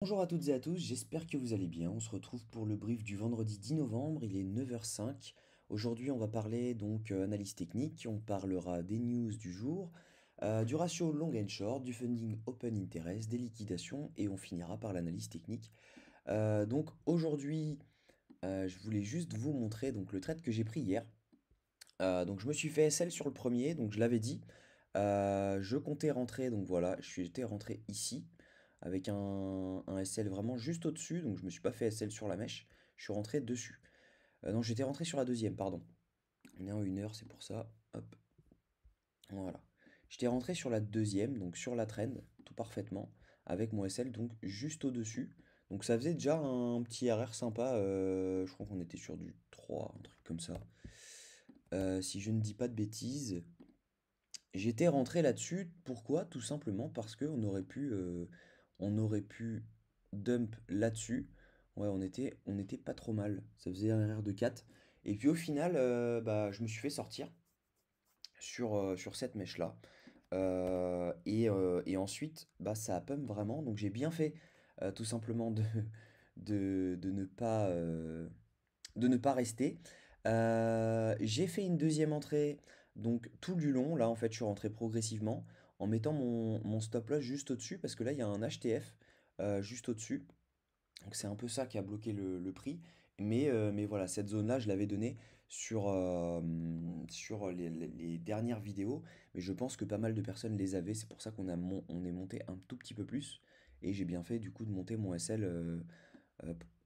Bonjour à toutes et à tous, j'espère que vous allez bien. On se retrouve pour le brief du vendredi 10 novembre, il est 9h05. Aujourd'hui, on va parler donc analyse technique, on parlera des news du jour, du ratio long and short, du funding open interest, des liquidations et on finira par l'analyse technique. Donc aujourd'hui, je voulais juste vous montrer donc le trade que j'ai pris hier. Donc je me suis fait SL sur le premier, donc je l'avais dit. Je comptais rentrer, donc voilà, j'étais rentré ici avec un SL vraiment juste au-dessus, donc je me suis pas fait SL sur la mèche, je suis rentré dessus. Non, j'étais rentré sur la deuxième, pardon. On est en 1 heure, c'est pour ça. Hop, voilà. J'étais rentré sur la deuxième, donc sur la trend, tout parfaitement, avec mon SL donc juste au-dessus. Donc ça faisait déjà un petit RR sympa, je crois qu'on était sur du 3, un truc comme ça. Si je ne dis pas de bêtises. J'étais rentré là-dessus, pourquoi? Tout simplement parce qu'on aurait pu dump là-dessus. Ouais, on était pas trop mal. Ça faisait un RR de 4. Et puis au final, bah, je me suis fait sortir sur cette mèche-là. Et ensuite, bah, ça a pump vraiment. Donc j'ai bien fait tout simplement de ne pas rester. J'ai fait une deuxième entrée, donc tout du long, là en fait je suis rentré progressivement en mettant mon stop loss juste au-dessus, parce que là il y a un HTF juste au-dessus, donc c'est un peu ça qui a bloqué le prix. Mais voilà, cette zone-là je l'avais donnée sur les dernières vidéos, mais je pense que pas mal de personnes les avaient, c'est pour ça on est monté un tout petit peu plus, et j'ai bien fait du coup de monter mon SL euh,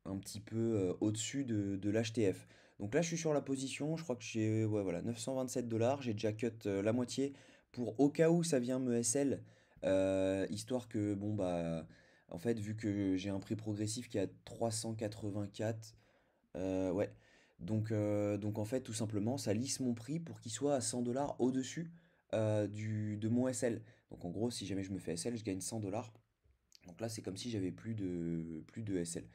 un petit peu au-dessus de l'HTF. Donc là, je suis sur la position, je crois que j'ai ouais, voilà, 927 dollars, j'ai déjà cut la moitié pour au cas où ça vient me SL, histoire que, bon, bah, en fait, vu que j'ai un prix progressif qui est à 384, ouais, donc en fait, tout simplement, ça lisse mon prix pour qu'il soit à 100 dollars au-dessus de mon SL. Donc en gros, si jamais je me fais SL, je gagne 100 dollars. Donc là, c'est comme si j'avais plus de SL.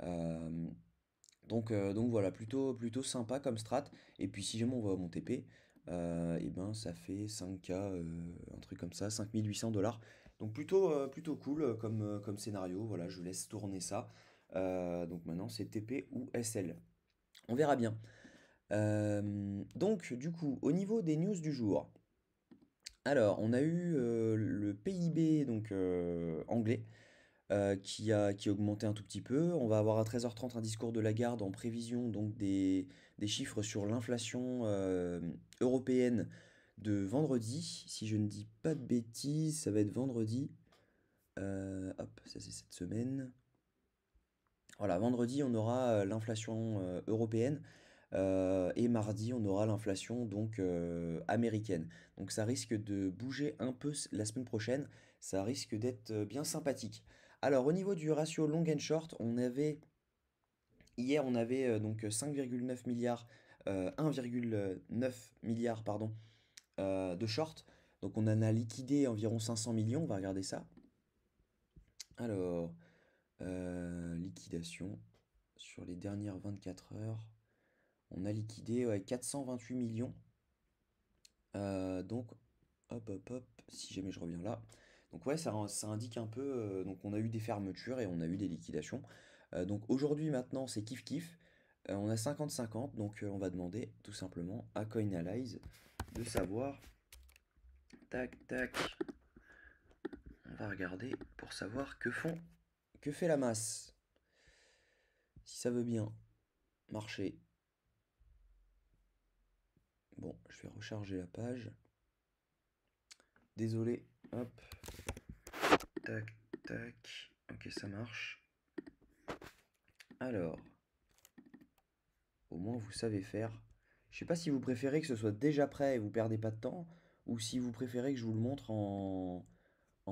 Euh, donc voilà, plutôt sympa comme strat. Et puis si jamais on va à mon TP, et ben ça fait 5K, un truc comme ça, 5 800 dollars. Donc plutôt cool comme scénario. Voilà, je laisse tourner ça. Donc maintenant c'est TP ou SL. On verra bien. Donc du coup, au niveau des news du jour. Alors, on a eu le PIB donc anglais qui a augmenté un tout petit peu. On va avoir à 13h30 un discours de Lagarde en prévision donc des chiffres sur l'inflation européenne de vendredi. Si je ne dis pas de bêtises, ça va être vendredi. Hop, ça c'est cette semaine. Voilà, vendredi on aura l'inflation européenne et mardi on aura l'inflation donc américaine. Donc ça risque de bouger un peu la semaine prochaine, ça risque d'être bien sympathique. Alors au niveau du ratio long and short, hier on avait donc 5,9 milliards, 1,9 milliard pardon, de short. Donc on en a liquidé environ 500 millions, on va regarder ça. Alors, liquidation sur les dernières 24 heures. On a liquidé ouais, 428 millions. Donc, hop, hop, hop, si jamais je reviens là. Donc ouais, ça indique un peu, donc on a eu des fermetures et on a eu des liquidations. Donc aujourd'hui, maintenant, c'est kiff kiff. On a 50-50, donc on va demander tout simplement à Coinalyze de savoir, tac, tac, on va regarder pour savoir que fait la masse. Si ça veut bien marcher. Bon, je vais recharger la page. Désolé, hop, tac, tac. Ok, ça marche. Alors, au moins vous savez faire. Je sais pas si vous préférez que ce soit déjà prêt et vous perdez pas de temps, ou si vous préférez que je vous le montre en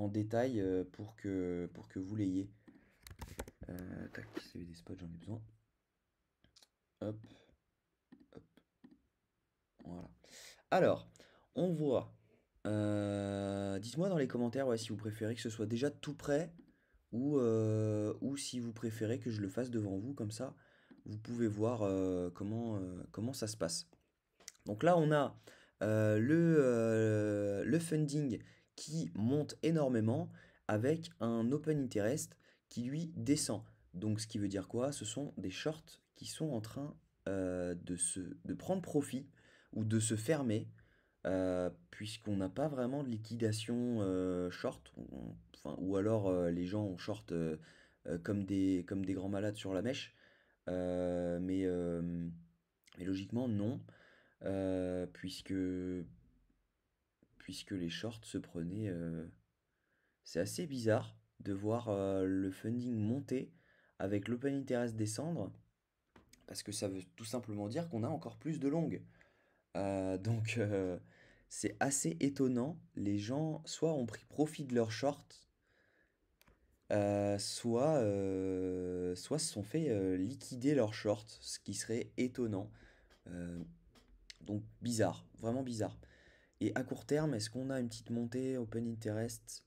détail pour que vous l'ayez. Tac, CV des spots, j'en ai besoin. Hop, hop, voilà. Alors, on voit. Dites-moi dans les commentaires ouais, si vous préférez que ce soit déjà tout prêt ou si vous préférez que je le fasse devant vous, comme ça, vous pouvez voir comment ça se passe. Donc là, on a le funding qui monte énormément avec un open interest qui lui descend. Donc ce qui veut dire quoi? Ce sont des shorts qui sont en train de prendre profit ou de se fermer puisqu'on n'a pas vraiment de liquidation short, enfin, ou alors les gens ont short comme des grands malades sur la mèche. Euh, mais, euh, mais logiquement, non, puisque, puisque les shorts se prenaient. C'est assez bizarre de voir le funding monter avec l'open interest descendre, parce que ça veut tout simplement dire qu'on a encore plus de longues. Donc c'est assez étonnant. Les gens soit ont pris profit de leurs shorts, soit se sont fait liquider leurs shorts, ce qui serait étonnant. Euh, donc bizarre, vraiment bizarre. Et à court terme, est-ce qu'on a une petite montée open interest?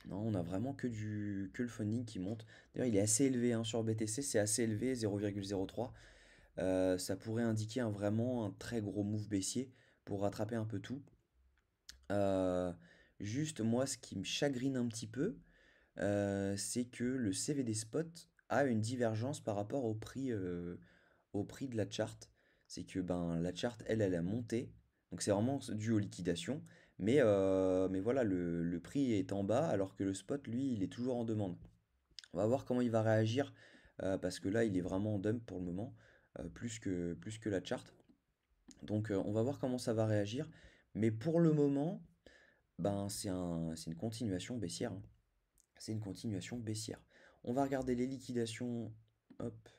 Non, on a vraiment que le funding qui monte. D'ailleurs, il est assez élevé hein, sur BTC, c'est assez élevé, 0,03. Ça pourrait indiquer vraiment un très gros move baissier pour rattraper un peu tout. Euh, Juste, moi, ce qui me chagrine un petit peu, c'est que le CVD spot a une divergence par rapport au prix de la chart. C'est que ben, la chart, elle a monté. Donc c'est vraiment dû aux liquidations. Mais voilà, le prix est en bas alors que le spot, lui, il est toujours en demande. On va voir comment il va réagir parce que là, il est vraiment en dump pour le moment, plus que la chart. Donc on va voir comment ça va réagir. Mais pour le moment, ben, c'est une continuation baissière, hein. C'est une continuation baissière. On va regarder les liquidations. Hop,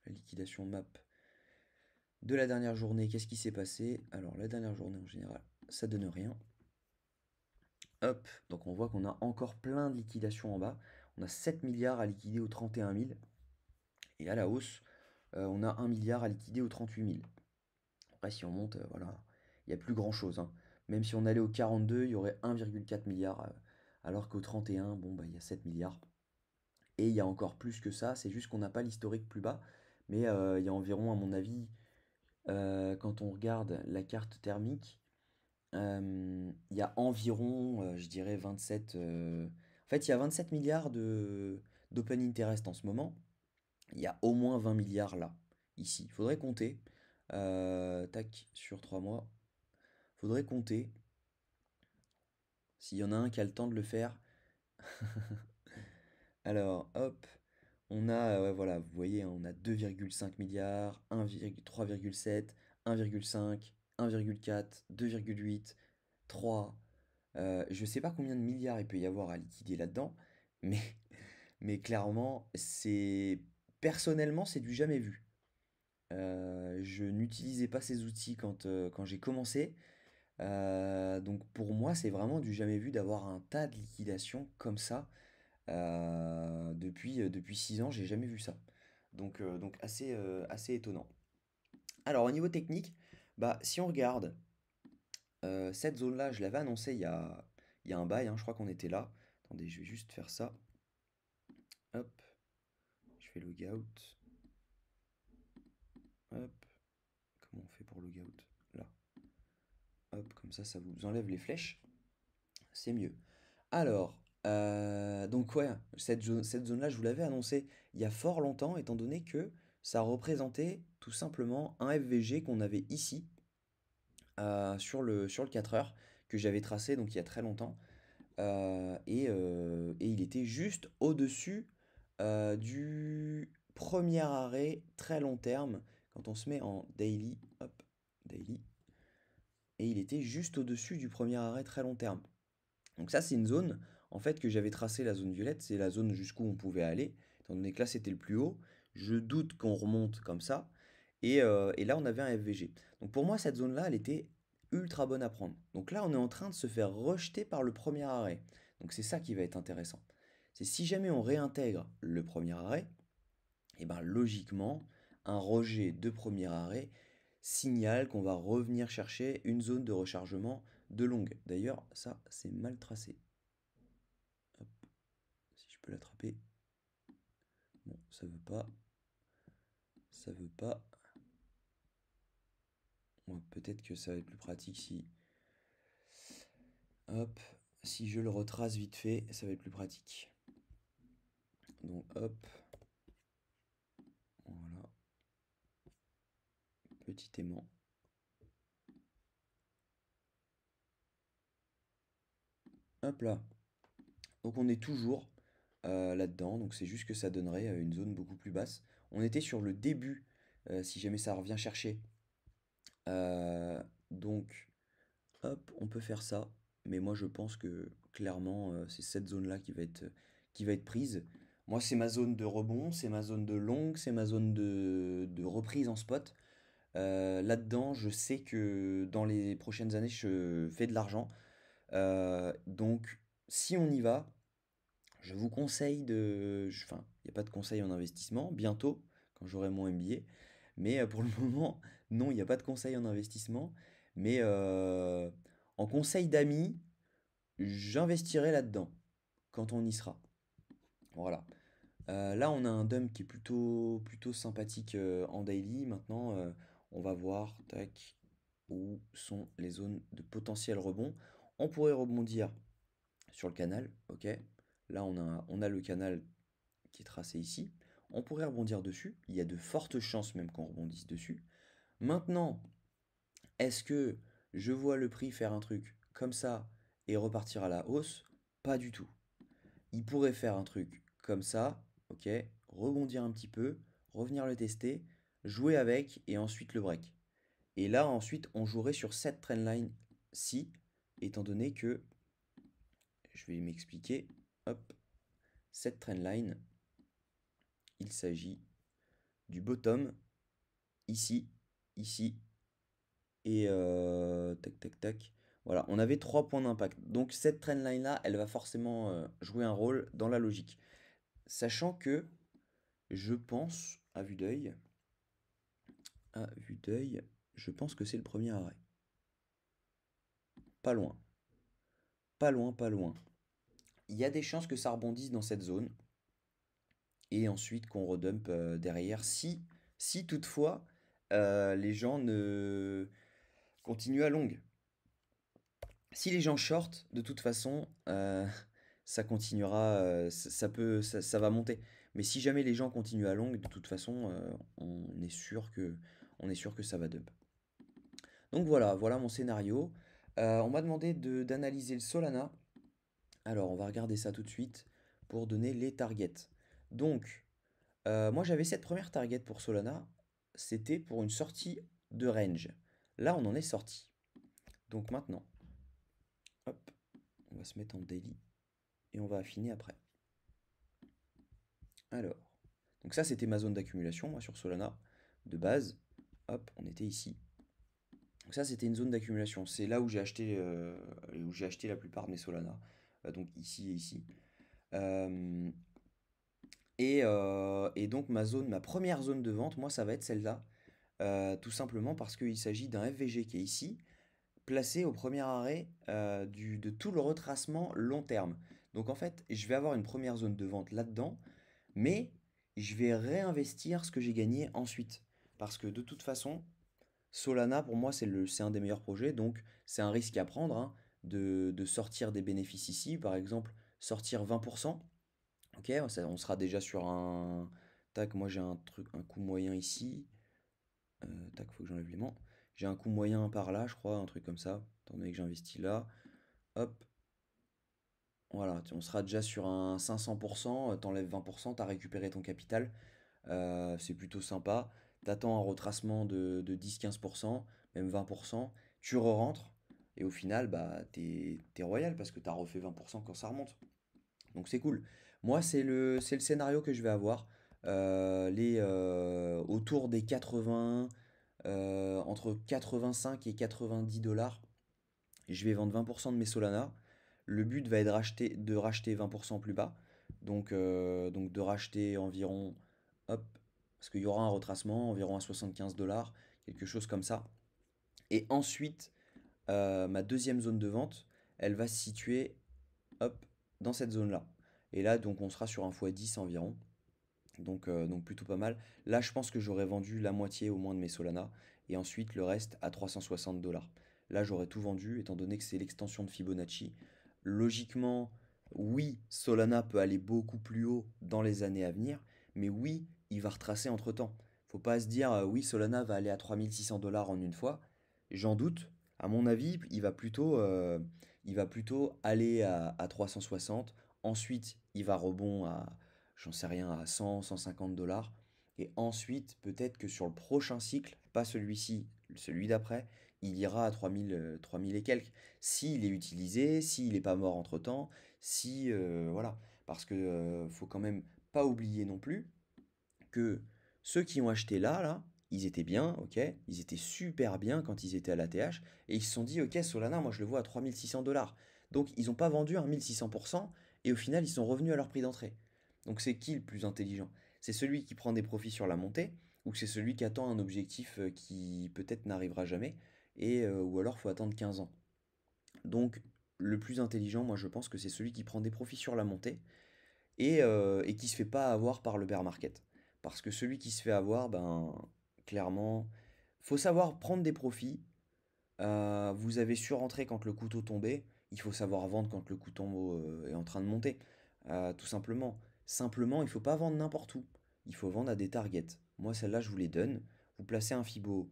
la liquidation map de la dernière journée. Qu'est-ce qui s'est passé? Alors, la dernière journée en général, ça donne rien. Hop, donc on voit qu'on a encore plein de liquidations en bas. On a 7 milliards à liquider au 31 000. Et à la hausse, on a 1 milliard à liquider au 38 000. Après, si on monte, voilà, il n'y a plus grand-chose, hein. Même si on allait au 42, il y aurait 1,4 milliard. Alors qu'au 31, bon, bah, il y a 7 milliards. Et il y a encore plus que ça, c'est juste qu'on n'a pas l'historique plus bas. Mais il y a environ, à mon avis, quand on regarde la carte thermique, il y a environ, je dirais, 27. En fait, il y a 27 milliards d'open interest en ce moment. Il y a au moins 20 milliards là, ici. Il faudrait compter. Tac, sur 3 mois. Faudrait compter. S'il y en a un qui a le temps de le faire. Alors, hop. On a, ouais, voilà, vous voyez, hein, on a 2,5 milliards, 3,7, 1,5, 1,4, 2,8, 3. Je sais pas combien de milliards il peut y avoir à liquider là-dedans, mais, mais clairement, personnellement, c'est du jamais vu. Je n'utilisais pas ces outils quand j'ai commencé. Donc pour moi, c'est vraiment du jamais vu d'avoir un tas de liquidations comme ça. Depuis 6 ans, j'ai jamais vu ça. Donc assez étonnant. Alors au niveau technique, bah, si on regarde cette zone-là, je l'avais annoncé il y a un bail, hein, je crois qu'on était là. Attendez, je vais juste faire ça. Hop, je fais logout. Hop, comment on fait pour logout? Là. Hop, comme ça vous enlève les flèches. C'est mieux. Alors, donc ouais, cette zone-là, je vous l'avais annoncé il y a fort longtemps, étant donné que ça représentait tout simplement un FVG qu'on avait ici, sur le 4 heures, que j'avais tracé donc il y a très longtemps. Et il était juste au-dessus du premier arrêt très long terme, quand on se met en daily, hop, daily, et il était juste au-dessus du premier arrêt très long terme. Donc ça, c'est une zone, en fait, que j'avais tracé, la zone violette, c'est la zone jusqu'où on pouvait aller, étant donné que là, c'était le plus haut. Je doute qu'on remonte comme ça. Et là, on avait un FVG. Donc pour moi, cette zone-là, elle était ultra bonne à prendre. Donc là, on est en train de se faire rejeter par le premier arrêt. Donc c'est ça qui va être intéressant. C'est si jamais on réintègre le premier arrêt, et ben logiquement, un rejet de premier arrêt signale qu'on va revenir chercher une zone de rechargement de longue. D'ailleurs, ça, c'est mal tracé. Hop, si je peux l'attraper. Bon, ça veut pas. Ça veut pas. Bon, peut-être que ça va être plus pratique si. Hop, si je le retrace vite fait, ça va être plus pratique. Donc hop, voilà, petit aimant. Hop là. Donc on est toujours là-dedans, donc c'est juste que ça donnerait une zone beaucoup plus basse. On était sur le début, si jamais ça revient chercher. Euh, donc hop, on peut faire ça. Mais moi je pense que clairement c'est cette zone-là qui va être prise. Moi c'est ma zone de rebond, c'est ma zone de longue, c'est ma zone de reprise en spot. Là-dedans, je sais que dans les prochaines années, je fais de l'argent. Donc, si on y va, je vous conseille de... Enfin, il n'y a pas de conseil en investissement, bientôt, quand j'aurai mon MBA. Mais pour le moment, non, il n'y a pas de conseil en investissement. Mais en conseil d'amis, j'investirai là-dedans, quand on y sera. Voilà. Là, on a un dump qui est plutôt sympathique en daily. Maintenant, on va voir, tac, où sont les zones de potentiel rebond. On pourrait rebondir sur le canal, ok. Là, on a le canal qui est tracé ici. On pourrait rebondir dessus. Il y a de fortes chances même qu'on rebondisse dessus. Maintenant, est-ce que je vois le prix faire un truc comme ça et repartir à la hausse? Pas du tout. Il pourrait faire un truc comme ça, ok, rebondir un petit peu, revenir le tester, jouer avec et ensuite le break. Et là, ensuite, on jouerait sur cette trendline-ci, étant donné que, je vais m'expliquer, hop, cette trendline, il s'agit du bottom, ici, ici, et tac, tac, tac. Voilà, on avait 3 points d'impact. Donc cette trendline-là, elle va forcément jouer un rôle dans la logique. Sachant que, je pense, à vue d'œil, je pense que c'est le premier arrêt. Pas loin, pas loin, pas loin. Il y a des chances que ça rebondisse dans cette zone et ensuite qu'on redump derrière si toutefois les gens ne continuent à longue. Si les gens short, de toute façon, ça continuera, ça va monter. Mais si jamais les gens continuent à longue, de toute façon, on est sûr que ça va dump. Donc voilà mon scénario. On m'a demandé d'analyser le Solana. Alors, on va regarder ça tout de suite pour donner les targets. Donc, moi j'avais cette première target pour Solana, c'était pour une sortie de range. Là, on en est sorti. Donc maintenant, hop, on va se mettre en daily et on va affiner après. Alors, donc ça c'était ma zone d'accumulation, moi sur Solana, de base. Hop, on était ici. Donc ça c'était une zone d'accumulation. C'est là où j'ai acheté la plupart de mes Solana. Donc ici et ici. Euh, et donc ma première zone de vente, moi ça va être celle-là. Tout simplement parce qu'il s'agit d'un FVG qui est ici, placé au premier arrêt de tout le retracement long terme. Donc en fait, je vais avoir une première zone de vente là-dedans, mais je vais réinvestir ce que j'ai gagné ensuite. Parce que de toute façon, Solana, pour moi, c'est un des meilleurs projets, donc c'est un risque à prendre hein, de sortir des bénéfices ici. Par exemple, sortir 20%. Ok, on sera déjà sur un... Tac, moi j'ai un coût moyen ici. Tac, faut que j'enlève l'aimant. J'ai un coût moyen par là, je crois, un truc comme ça. Étant donné que j'investis là. Hop, voilà, on sera déjà sur un 500%. T'enlèves 20%, t'as récupéré ton capital. C'est plutôt sympa. T'attends un retracement de 10-15%, même 20%. Tu re-rentres. Et au final, bah, t'es royal parce que t'as refait 20% quand ça remonte. Donc c'est cool. Moi, c'est le scénario que je vais avoir. Autour des 80, entre 85 et 90 dollars, je vais vendre 20% de mes Solana. Le but va être de racheter 20% plus bas. Donc de racheter environ, hop, parce qu'il y aura un retracement, environ à 75 dollars, quelque chose comme ça. Et ensuite, ma deuxième zone de vente, elle va se situer, hop, dans cette zone-là. Et là, donc, on sera sur un x10 environ. Donc plutôt pas mal. Là, je pense que j'aurais vendu la moitié au moins de mes Solana et ensuite le reste à 360 dollars. Là, j'aurais tout vendu étant donné que c'est l'extension de Fibonacci. Logiquement, Oui, Solana peut aller beaucoup plus haut dans les années à venir, mais oui, il va retracer entre-temps. Faut pas se dire, oui, Solana va aller à 3600 $ en une fois. J'en doute. À mon avis, il va plutôt aller à 360. Ensuite, il va rebond à, j'en sais rien, à 100, 150 $. Et ensuite, peut-être que sur le prochain cycle, pas celui-ci, celui d'après, il ira à 3000, 3000 et quelques. S'il est utilisé, s'il n'est pas mort entre-temps, si, voilà, parce que faut quand même pas oublier non plus que ceux qui ont acheté là, ils étaient bien, ok, ils étaient super bien quand ils étaient à l'ATH, et ils se sont dit, ok, Solana, moi je le vois à 3600 $. Donc ils n'ont pas vendu à 1600%, et au final ils sont revenus à leur prix d'entrée. Donc c'est qui le plus intelligent? C'est celui qui prend des profits sur la montée, ou c'est celui qui attend un objectif qui peut-être n'arrivera jamais, ou alors faut attendre 15 ans. Donc, le plus intelligent, moi je pense que c'est celui qui prend des profits sur la montée et qui se fait pas avoir par le bear market. Parce que celui qui se fait avoir, ben clairement, faut savoir prendre des profits. Vous avez surentré quand le couteau tombait, il faut savoir vendre quand le couteau est en train de monter. Tout simplement. Simplement, il faut pas vendre n'importe où. Il faut vendre à des targets. Moi, celle-là, je vous les donne. Vous placez un Fibo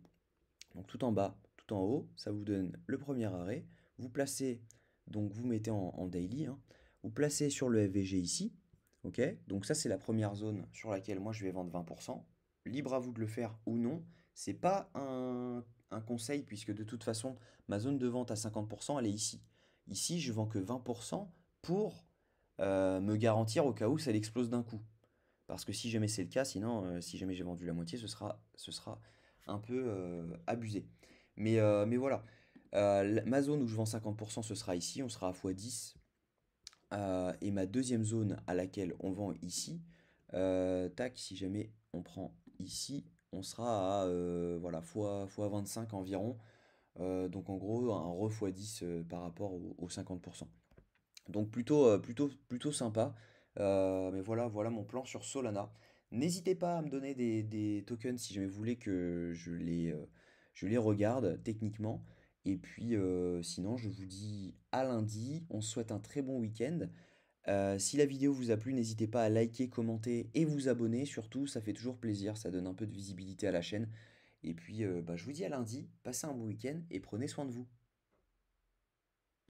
donc tout en bas, tout en haut, ça vous donne le premier arrêt. Vous placez, donc vous mettez en daily, hein. Vous placez sur le FVG ici, ok? Donc ça c'est la première zone sur laquelle moi je vais vendre 20%. Libre à vous de le faire ou non. C'est pas un conseil puisque de toute façon ma zone de vente à 50% elle est ici. Ici je vends que 20% pour me garantir au cas où ça explose d'un coup. Parce que si jamais c'est le cas, sinon, si jamais j'ai vendu la moitié, ce sera un peu abusé. Mais voilà. Ma zone où je vends 50%, ce sera ici, on sera à x10. Et ma deuxième zone à laquelle on vend ici, tac, si jamais on prend ici, on sera à voilà, fois 25 environ. Donc en gros, un x10 par rapport aux 50%. Donc plutôt sympa. Mais voilà mon plan sur Solana. N'hésitez pas à me donner des tokens si jamais vous voulez que je les regarde techniquement. Et puis sinon, je vous dis à lundi. On se souhaite un très bon week-end. Si la vidéo vous a plu, n'hésitez pas à liker, commenter et vous abonner. Surtout, ça fait toujours plaisir. Ça donne un peu de visibilité à la chaîne. Et puis, bah, je vous dis à lundi. Passez un bon week-end et prenez soin de vous.